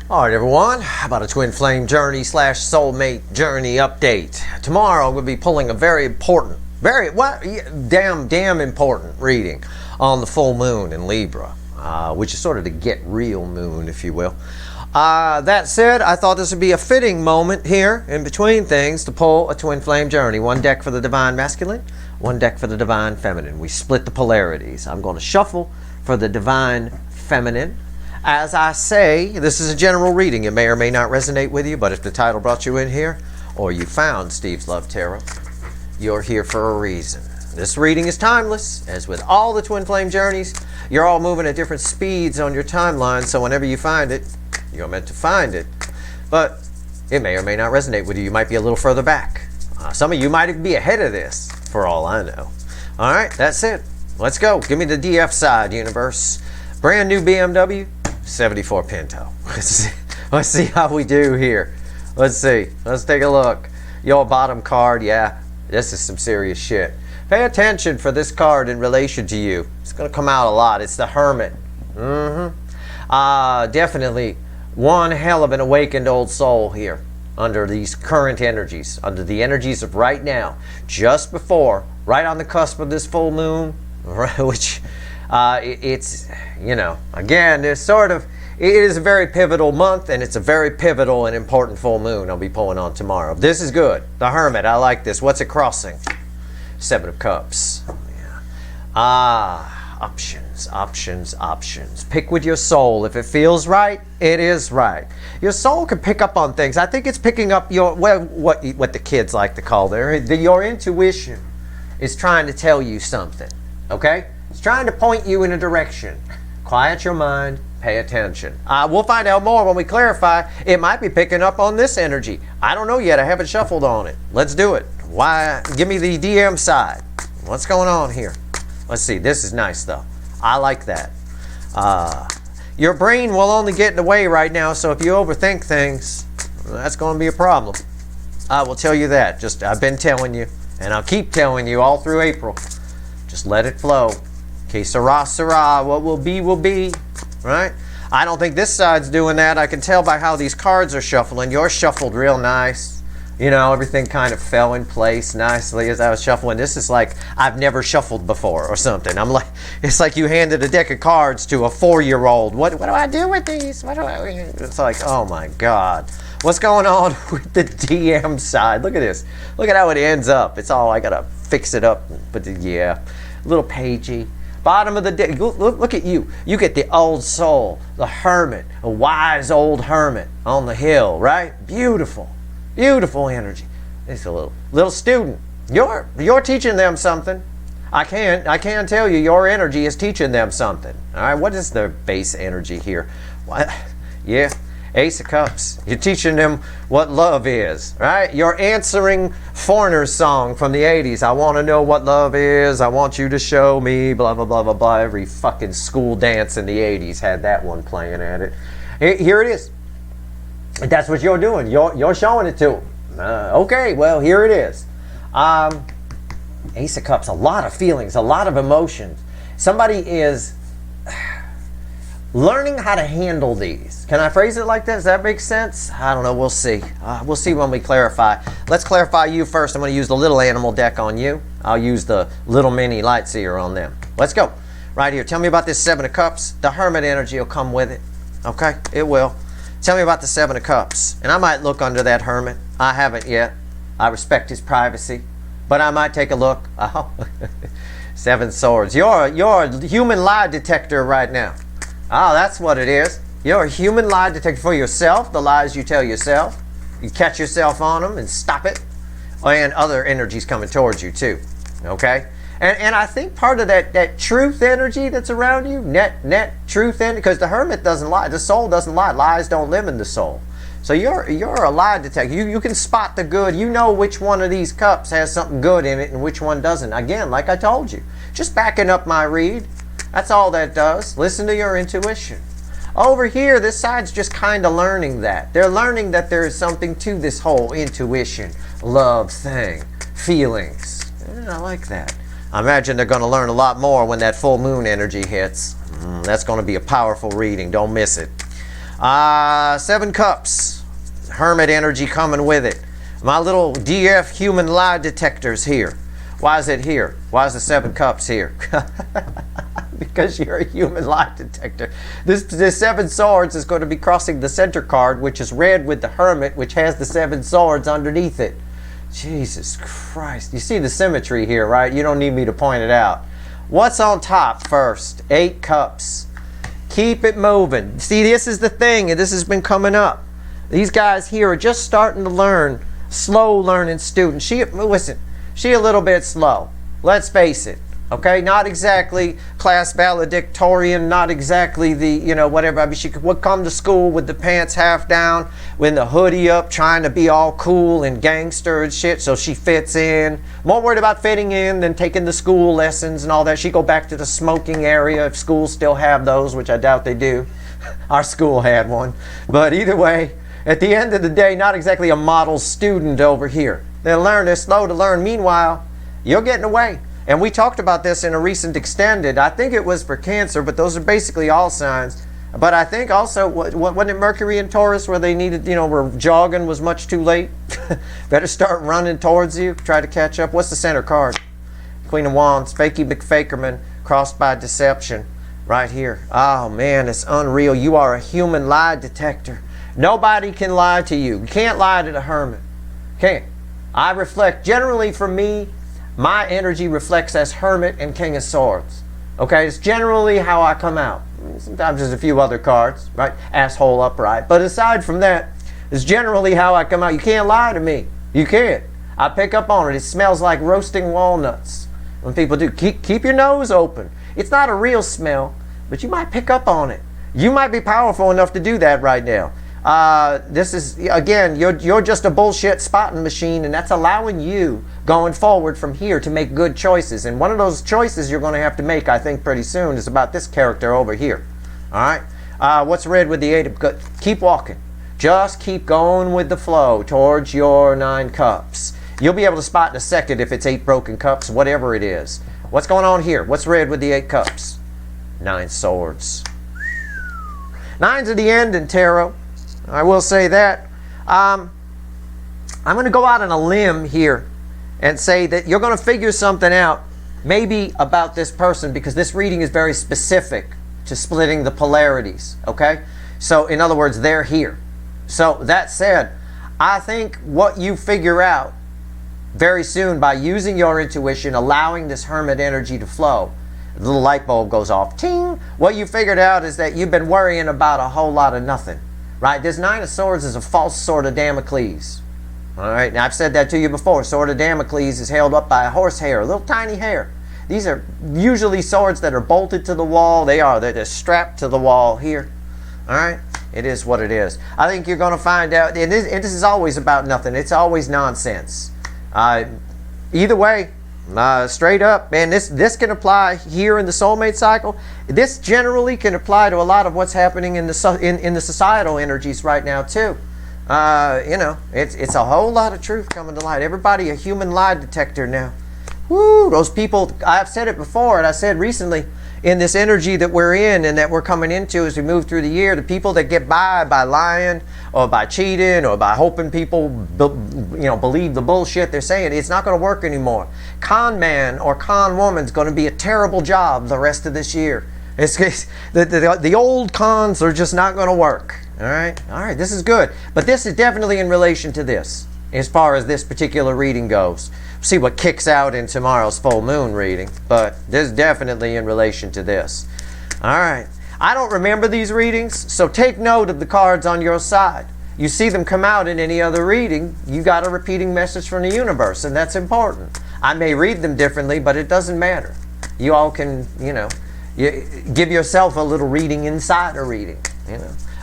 All right, everyone. How about a twin flame journey / soulmate journey update? Tomorrow we'll be pulling a very important, damn important reading on the full moon in Libra, which is sort of the get real moon, if you will. That said, I thought this would be a fitting moment here in between things to pull a twin flame journey. One deck for the divine masculine, one deck for the divine feminine. We split the polarities. I'm going to shuffle for the divine feminine. As I say, this is a general reading. It may or may not resonate with you, but if the title brought you in here, or you found Steve's Love Tarot, you're here for a reason. This reading is timeless. As with all the twin flame journeys, you're all moving at different speeds on your timeline, so whenever you find it, you're meant to find it. But it may or may not resonate with you. You might be a little further back. Some of you might be ahead of this, for all I know. All right, that's it. Let's go. Give me the DF side, universe. Brand new BMW. 74 Pinto. Let's see how we do here. Let's see. Let's take a look. Your bottom card, yeah, this is some serious shit. Pay attention for this card in relation to you. It's going to come out a lot. It's the Hermit. Definitely one hell of an awakened old soul here under these current energies, under the energies of right now, just before, right on the cusp of this full moon, which it's, you know, again, there's sort of, it is a very pivotal month, and it's a very pivotal and important full moon I'll be pulling on tomorrow. This is good. The Hermit, I like this. What's it crossing? 7 of Cups. Yeah. Options, options, options. Pick with your soul. If it feels right, it is right. Your soul can pick up on things. I think it's picking up your, well, what the kids like to call your intuition is trying to tell you something, okay? It's trying to point you in a direction. Quiet your mind, pay attention. We'll find out more when we clarify. It might be picking up on this energy. I don't know yet. I haven't shuffled on it. Let's do it. Why? Give me the DM side. What's going on here? Let's see. This is nice, though. I like that. Your brain will only get in the way right now, so if you overthink things, that's going to be a problem. I will tell you that. I've been telling you, and I'll keep telling you all through April. Just let it flow. Que sera, sera. What will be, right? I don't think this side's doing that. I can tell by how these cards are shuffling. Yours shuffled real nice. You know, everything kind of fell in place nicely as I was shuffling. This is like I've never shuffled before or something. I'm like, it's like you handed a deck of cards to a 4-year-old. What do I do with these? It's like, oh my God. What's going on with the DM side? Look at this. Look at how it ends up. It's all, I gotta fix it up. But yeah, a little pagey. Bottom of the deck. Look at you. You get the old soul, the hermit, a wise old hermit on the hill, right? Beautiful. Beautiful energy. It's a little student. You're teaching them something. I can tell you your energy is teaching them something. All right, what is their base energy here? What? Yeah, Ace of Cups. You're teaching them what love is, right? You're answering Foreigner's song from the 80s. I want to know what love is. I want you to show me, blah, blah, blah, blah, blah. Every fucking school dance in the 80s had that one playing at it. Here it is. That's what you're doing. You're showing it to them. Okay, well, here it is. Ace of Cups, a lot of feelings, a lot of emotions. Somebody is learning how to handle these. Can I phrase it like that? Does that make sense? I don't know. We'll see. We'll see when we clarify. Let's clarify you first. I'm going to use the little animal deck on you. I'll use the little mini light seer on them. Let's go. Right here. Tell me about this 7 of Cups. The Hermit energy will come with it. Okay? It will. Tell me about the 7 of Cups. And I might look under that Hermit. I haven't yet. I respect his privacy. But I might take a look. Oh, 7 swords. You're a human lie detector right now. Oh, that's what it is. You're a human lie detector for yourself, the lies you tell yourself. You catch yourself on them and stop it. And other energies coming towards you too. Okay? And I think part of that truth energy that's around you, net truth energy, because the Hermit doesn't lie. The soul doesn't lie. Lies don't live in the soul. So you're a lie detector. You can spot the good. You know which one of these cups has something good in it and which one doesn't. Again, like I told you, just backing up my read. That's all that does. Listen to your intuition. Over here, this side's just kind of learning that. They're learning that there is something to this whole intuition, love thing, feelings. I like that. I imagine they're going to learn a lot more when that full moon energy hits. That's going to be a powerful reading. Don't miss it. Seven Cups. Hermit energy coming with it. My little DF human lie detector's here. Why is it here? Why is the Seven Cups here? Because you're a human lie detector. This Seven Swords is going to be crossing the center card, which is red with the Hermit, which has the Seven Swords underneath it. Jesus Christ. You see the symmetry here, right? You don't need me to point it out. What's on top first? 8 Cups. Keep it moving. See, this is the thing, and this has been coming up. These guys here are just starting to learn. Slow learning students. Listen, she a little bit slow. Let's face it. Okay, not exactly class valedictorian, not exactly the, whatever. I mean, she would come to school with the pants half down, with the hoodie up, trying to be all cool and gangster and shit, so she fits in. More worried about fitting in than taking the school lessons and all that. She'd go back to the smoking area if schools still have those, which I doubt they do. Our school had one. But either way, at the end of the day, not exactly a model student over here. They're slow to learn. Meanwhile, you're getting away. And we talked about this in a recent extended. I think it was for Cancer, but those are basically all signs. But I think also, wasn't it Mercury and Taurus where they needed, where jogging was much too late? Better start running towards you, try to catch up. What's the center card? Queen of Wands, Fakey McFakerman, crossed by deception, right here. Oh man, it's unreal. You are a human lie detector. Nobody can lie to you. You can't lie to the Hermit. Can't. I reflect, generally for me, my energy reflects as Hermit and King of Swords. Okay, it's generally how I come out. Sometimes there's a few other cards, right? Asshole upright. But aside from that, it's generally how I come out. You can't lie to me. You can't. I pick up on it. It smells like roasting walnuts. When people do, keep your nose open. It's not a real smell, but you might pick up on it. You might be powerful enough to do that right now. This is, again, you're just a bullshit spotting machine, and that's allowing you going forward from here to make good choices. And one of those choices you're going to have to make, I think, pretty soon is about this character over here. All right? What's red with the 8 of Cups? Keep walking. Just keep going with the flow towards your 9 Cups. You'll be able to spot in a second if it's 8 broken cups, whatever it is. What's going on here? What's red with the 8 Cups? 9 Swords. 9's at the end in tarot. I will say that. I'm going to go out on a limb here and say that you're going to figure something out, maybe about this person, because this reading is very specific to splitting the polarities, okay? So, in other words, they're here. So, that said, I think what you figure out very soon by using your intuition, allowing this Hermit energy to flow, the little light bulb goes off, ting! What you figured out is that you've been worrying about a whole lot of nothing. Right? This 9 of Swords is a false sword of Damocles. All right? Now, I've said that to you before. Sword of Damocles is held up by a horsehair, a little tiny hair. These are usually swords that are bolted to the wall. They're strapped to the wall here. All right? It is what it is. I think you're going to find out, and this is always about nothing. It's always nonsense. Either way, straight up, man, this can apply here in the soulmate cycle. This generally can apply to a lot of what's happening in the societal energies right now too. It's a whole lot of truth coming to light. Everybody a human lie detector now. Woo, those people, I've said it before, and I said recently, in this energy that we're in and that we're coming into as we move through the year, the people that get by lying or by cheating or by hoping people believe the bullshit they're saying, it's not going to work anymore. Con man or con woman's going to be a terrible job the rest of this year. The old cons are just not going to work. All right, this is good. But this is definitely in relation to this, as far as this particular reading goes. See what kicks out in tomorrow's full moon reading, but this is definitely in relation to this. All right. I don't remember these readings, so take note of the cards on your side. You see them come out in any other reading, you got a repeating message from the universe, and that's important. I may read them differently, but it doesn't matter. You all can, give yourself a little reading inside a reading,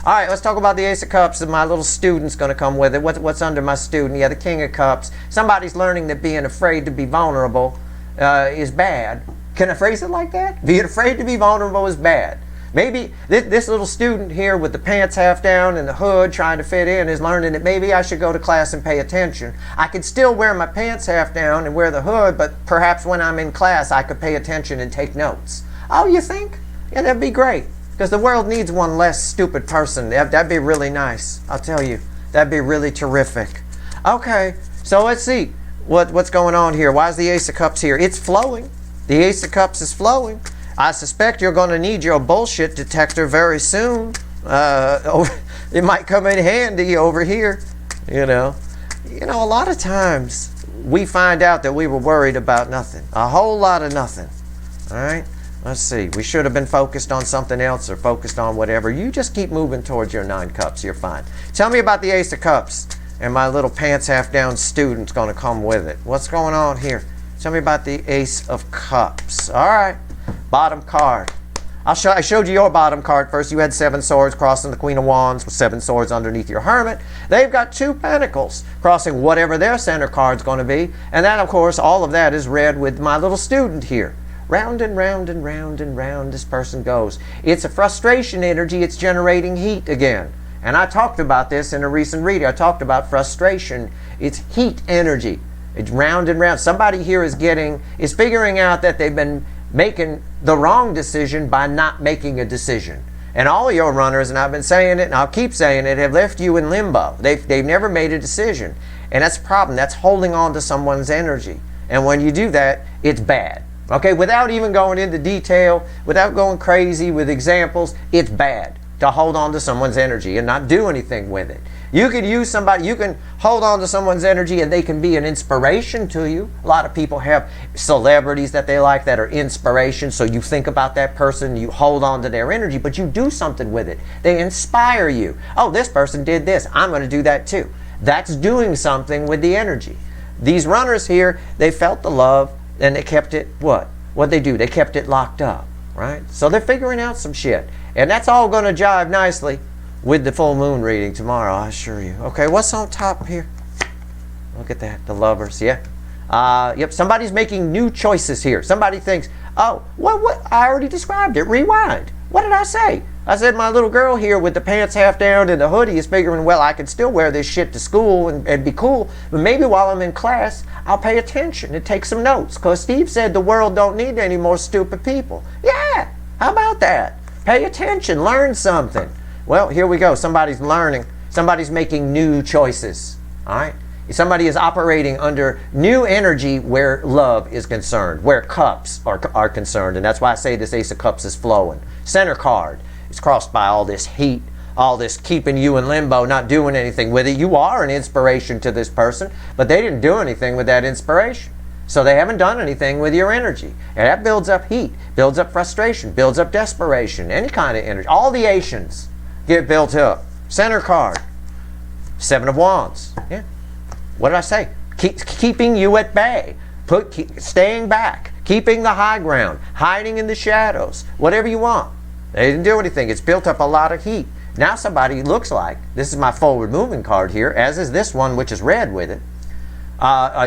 All right, let's talk about the Ace of Cups, and my little student's going to come with it. What's under my student? Yeah, the King of Cups. Somebody's learning that being afraid to be vulnerable is bad. Can I phrase it like that? Being afraid to be vulnerable is bad. Maybe this little student here with the pants half down and the hood trying to fit in is learning that maybe I should go to class and pay attention. I could still wear my pants half down and wear the hood, but perhaps when I'm in class I could pay attention and take notes. Oh, you think? Yeah, that'd be great. Because the world needs one less stupid person. That'd be really nice. I'll tell you. That'd be really terrific. Okay, so let's see what's going on here. Why is the Ace of Cups here? It's flowing. The Ace of Cups is flowing. I suspect you're going to need your bullshit detector very soon. It might come in handy over here. You know, a lot of times we find out that we were worried about nothing. A whole lot of nothing. All right? Let's see. We should have been focused on something else or focused on whatever. You just keep moving towards your 9 cups. You're fine. Tell me about the Ace of Cups. And my little pants half down student's going to come with it. What's going on here? Tell me about the Ace of Cups. All right. Bottom card. I showed you your bottom card first. You had 7 swords crossing the Queen of Wands with 7 swords underneath your Hermit. They've got 2 pentacles crossing whatever their center card's going to be. And that, of course, all of that is red with my little student here. Round and round and round and round this person goes. It's a frustration energy. It's generating heat again. And I talked about this in a recent reading. I talked about frustration. It's heat energy. It's round and round. Somebody here is figuring out that they've been making the wrong decision by not making a decision. And all of your runners, and I've been saying it and I'll keep saying it, have left you in limbo. They've never made a decision. And that's a problem. That's holding on to someone's energy. And when you do that, it's bad. Okay, without even going into detail, without going crazy with examples, it's bad to hold on to someone's energy and not do anything with it. You could use somebody, you can hold on to someone's energy and they can be an inspiration to you. A lot of people have celebrities that they like that are inspiration, so you think about that person, you hold on to their energy, but you do something with it. They inspire you. Oh, this person did this, I'm going to do that too. That's doing something with the energy. These runners here, they felt the love, and they kept it, what? What'd they do? They kept it locked up, right? So they're figuring out some shit. And that's all going to jive nicely with the full moon reading tomorrow, I assure you. Okay, what's on top here? Look at that, the Lovers, yeah. Yep, somebody's making new choices here. Somebody thinks, oh, what? I already described it. Rewind. What did I say? I said my little girl here with the pants half down and the hoodie is figuring, well, I can still wear this shit to school and be cool, but maybe while I'm in class, I'll pay attention and take some notes, because Steve said the world don't need any more stupid people. Yeah, how about that? Pay attention, learn something. Well, here we go. Somebody's learning. Somebody's making new choices. All right? Somebody is operating under new energy where love is concerned, where cups are concerned. And that's why I say this Ace of Cups is flowing. Center card is crossed by all this heat, all this keeping you in limbo, not doing anything with it. You are an inspiration to this person, but they didn't do anything with that inspiration. So they haven't done anything with your energy. And that builds up heat, builds up frustration, builds up desperation, any kind of energy. All the Asians get built up. Center card, 7 of Wands. Yeah. What did I say? Keeping you at bay, staying back, keeping the high ground, hiding in the shadows, whatever you want. They didn't do anything. It's built up a lot of heat. Now somebody looks like, this is my forward moving card here, as is this one, which is red with it,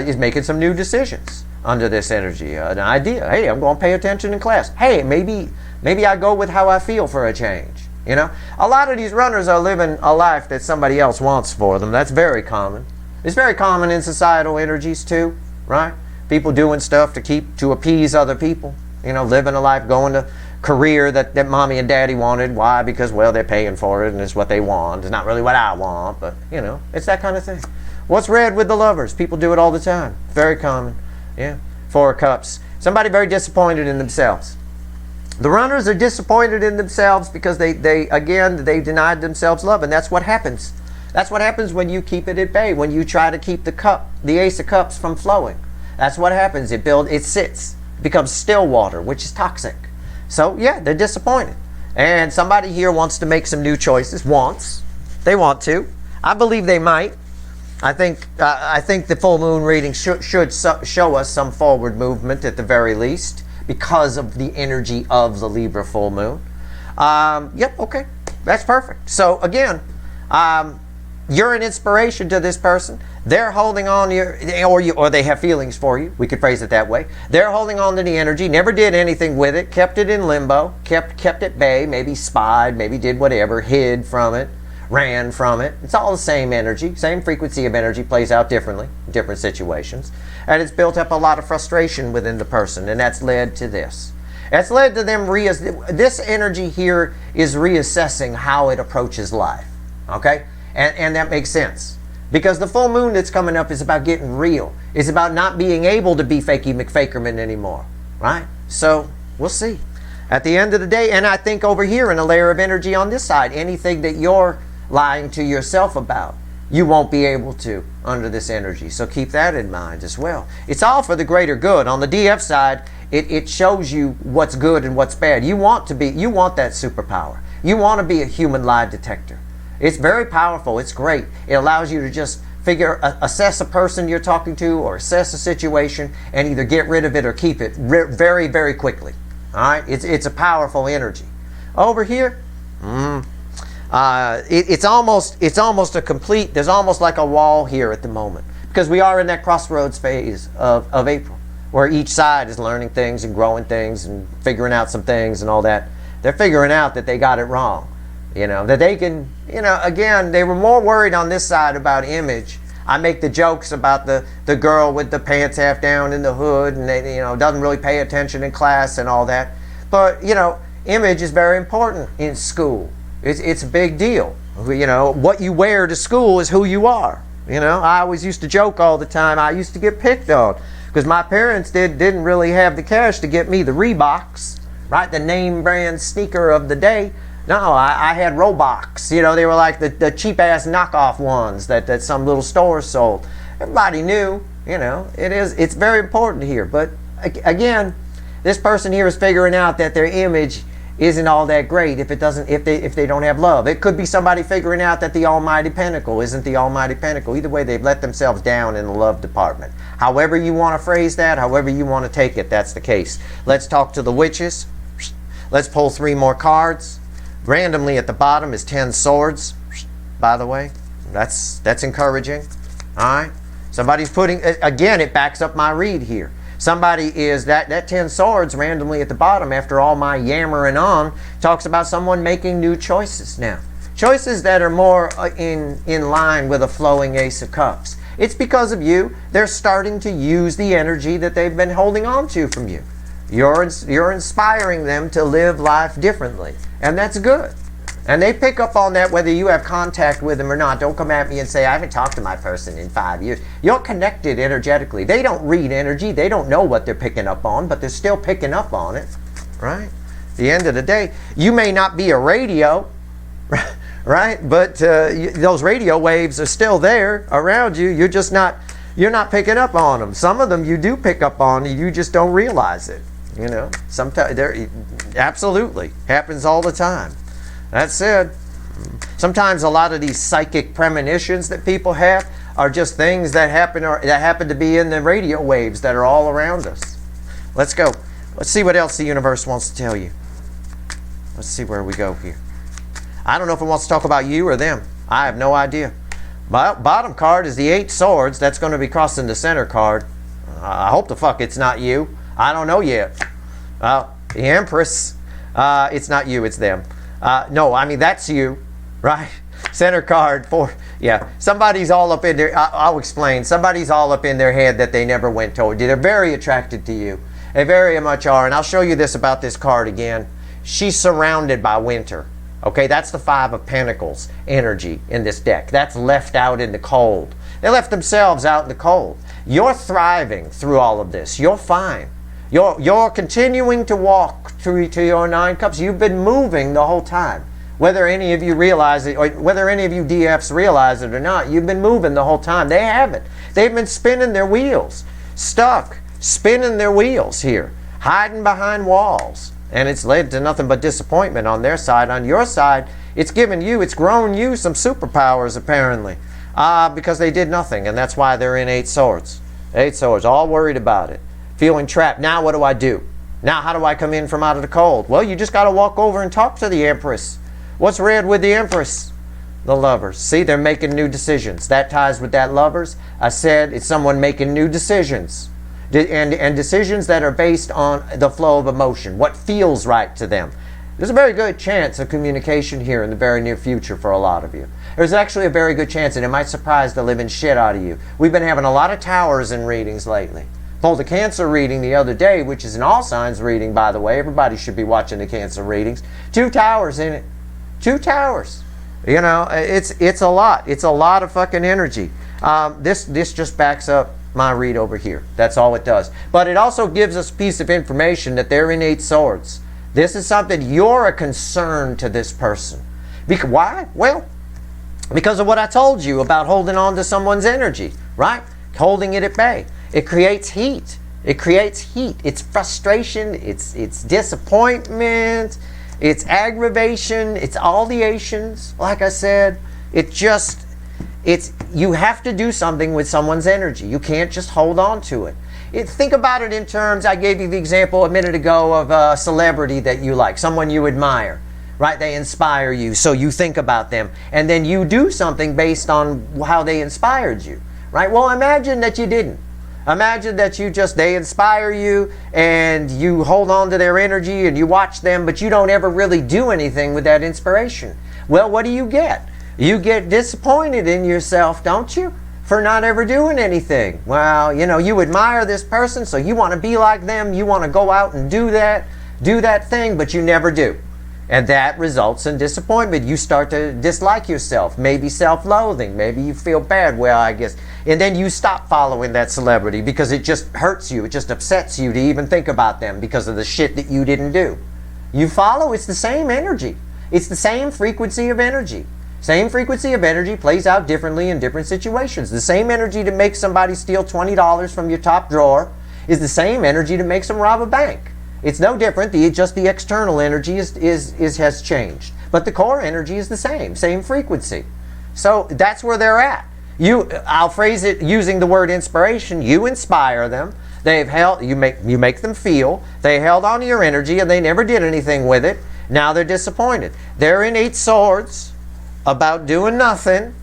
is making some new decisions under this energy. An idea. Hey, I'm going to pay attention in class. Hey, maybe I go with how I feel for a change. You know, a lot of these runners are living a life that somebody else wants for them. That's very common. It's very common in societal energies too, right? People doing stuff to appease other people. You know, living a life, going to career that mommy and daddy wanted. Why? Because, well, they're paying for it and it's what they want. It's not really what I want, but, you know, it's that kind of thing. What's red with the Lovers? People do it all the time. Very common. Yeah. 4 of Cups. Somebody very disappointed in themselves. The runners are disappointed in themselves because they denied themselves love, and that's what happens. That's what happens when you keep it at bay, when you try to keep the Ace of Cups from flowing. That's what happens. It sits. It becomes still water, which is toxic. So, yeah, they're disappointed. And somebody here wants to make some new choices. They want to. I believe they might. I think the full moon reading should show us some forward movement at the very least, because of the energy of the Libra full moon. Yep, okay. That's perfect. So, again, you're an inspiration to this person. They're holding on to you, or they have feelings for you. We could phrase it that way. They're holding on to the energy, never did anything with it, kept it in limbo, kept at bay, maybe spied, maybe did whatever, hid from it, ran from it. It's all the same energy, same frequency of energy, plays out differently in different situations. And it's built up a lot of frustration within the person, and that's led to this. It's led to them this energy here is reassessing how it approaches life. Okay? And that makes sense. Because the full moon that's coming up is about getting real. It's about not being able to be fakey McFakerman anymore. Right? So, we'll see. At the end of the day, and I think over here in a layer of energy on this side, anything that you're lying to yourself about, you won't be able to under this energy. So keep that in mind as well. It's all for the greater good. On the DF side, it shows you what's good and what's bad. You want that superpower. You want to be a human lie detector. It's very powerful. It's great. It allows you to just assess a person you're talking to or assess a situation and either get rid of it or keep it very, very quickly. All right? It's a powerful energy. Over here, it's almost a complete, there's almost like a wall here at the moment. Because we are in that crossroads phase of April, where each side is learning things and growing things and figuring out some things and all that. They're figuring out that they got it wrong. That they can, again, they were more worried on this side about image. I make the jokes about the girl with the pants half down in the hood and they, doesn't really pay attention in class and all that. But, image is very important in school. It's a big deal. What you wear to school is who you are. I always used to joke all the time. I used to get picked on because my parents didn't really have the cash to get me the Reeboks, right? The name brand sneaker of the day. No, I had Roboks. They were like the cheap-ass knockoff ones that some little stores sold. Everybody knew, it's very important here. But again, this person here is figuring out that their image isn't all that great if they don't have love. It could be somebody figuring out that the Almighty Pentacle isn't the Almighty Pentacle. Either way, they've let themselves down in the love department. However you want to phrase that, however you want to take it, that's the case. Let's talk to the witches. Let's pull 3 more cards. Randomly at the bottom is 10 swords, by the way. That's encouraging. All right. Somebody's putting, again, it backs up my read here. Somebody is, that 10 swords randomly at the bottom, after all my yammering on, talks about someone making new choices now. Choices that are more in line with a flowing Ace of Cups. It's because of you. They're starting to use the energy that they've been holding on to from you. You're inspiring them to live life differently. And that's good. And they pick up on that whether you have contact with them or not. Don't come at me and say, I haven't talked to my person in 5 years. You're connected energetically. They don't read energy. They don't know what they're picking up on, but they're still picking up on it. Right? At the end of the day, you may not be a radio, right? But those radio waves are still there around you. You're not picking up on them. Some of them you do pick up on. You just don't realize it. Sometimes absolutely happens all the time. That said, sometimes a lot of these psychic premonitions that people have are just things that happen to be in the radio waves that are all around us. Let's go. Let's see what else the universe wants to tell you. Let's see where we go here. I don't know if it wants to talk about you or them. I have no idea. Bottom card is the 8 swords. That's going to be crossing the center card. I hope the fuck it's not you. I don't know yet. The Empress. It's not you, it's them. No, I mean, that's you, right? Center card 4. Yeah, somebody's all up in there. I'll explain. Somebody's all up in their head that they never went toward you. They're very attracted to you. They very much are. And I'll show you this about this card again. She's surrounded by winter. Okay, that's the 5 of Pentacles energy in this deck. That's left out in the cold. They left themselves out in the cold. You're thriving through all of this. You're fine. You're continuing to walk through to your 9 cups. You've been moving the whole time. Whether any of you realize it, or whether any of you DFs realize it or not, you've been moving the whole time. They haven't. They've been spinning their wheels. Stuck. Spinning their wheels here. Hiding behind walls. And it's led to nothing but disappointment on their side. On your side, it's grown you some superpowers apparently. Because they did nothing. And that's why they're in 8 swords. 8 swords. All worried about it. Feeling trapped. Now what do I do? Now how do I come in from out of the cold? Well, you just got to walk over and talk to the Empress. What's red with the Empress? The Lovers. See, they're making new decisions. That ties with that Lovers. I said it's someone making new decisions. And decisions that are based on the flow of emotion. What feels right to them. There's a very good chance of communication here in the very near future for a lot of you. There's actually a very good chance, and it might surprise the living shit out of you. We've been having a lot of towers in readings lately. Pulled a Cancer reading the other day, which is an all signs reading, by the way. Everybody should be watching the Cancer readings. 2 towers in it. 2 towers. You know, it's a lot. It's a lot of fucking energy. This just backs up my read over here. That's all it does. But it also gives us a piece of information that they're in 8 swords. This is something you're a concern to this person. Why? Well, because of what I told you about holding on to someone's energy, right? Holding it at bay. It creates heat. It creates heat. It's frustration. It's disappointment. It's aggravation. It's all the Asians. Like I said, you have to do something with someone's energy. You can't just hold on to it. Think about it in terms, I gave you the example a minute ago of a celebrity that you like, someone you admire, right? They inspire you, so you think about them, and then you do something based on how they inspired you, right? Well, imagine that you didn't. Imagine that they inspire you and you hold on to their energy and you watch them, but you don't ever really do anything with that inspiration. Well, what do you get? You get disappointed in yourself, don't you? For not ever doing anything. Well, you know, you admire this person, so you want to be like them. You want to go out and do that thing, but you never do. And that results in disappointment. You start to dislike yourself, maybe self-loathing, maybe you feel bad, well, I guess. And then you stop following that celebrity because it just hurts you. It just upsets you to even think about them because of the shit that you didn't do. You follow, it's the same energy. It's the same frequency of energy. Same frequency of energy plays out differently in different situations. The same energy to make somebody steal $20 from your top drawer is the same energy to make them rob a bank. It's no different. Just the external energy has changed. But the core energy is the same frequency. So that's where they're at. I'll phrase it using the word inspiration. You inspire them. You make them feel. They held on to your energy and they never did anything with it. Now they're disappointed. They're in 8 swords about doing nothing,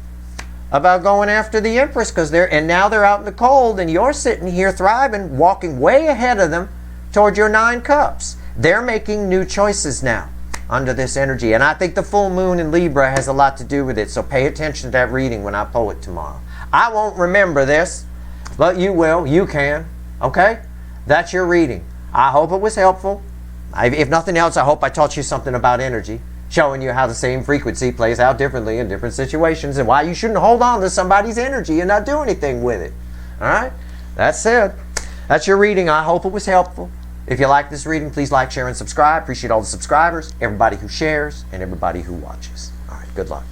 about going after the Empress and now they're out in the cold and you're sitting here thriving, walking way ahead of them toward your 9 cups. They're making new choices now under this energy. And I think the full moon in Libra has a lot to do with it. So pay attention to that reading when I pull it tomorrow. I won't remember this, but you will. You can. Okay? That's your reading. I hope it was helpful. If nothing else, I hope I taught you something about energy, showing you how the same frequency plays out differently in different situations and why you shouldn't hold on to somebody's energy and not do anything with it. All right? That's it. That's your reading. I hope it was helpful. If you like this reading, please like, share, and subscribe. Appreciate all the subscribers, everybody who shares, and everybody who watches. All right, good luck.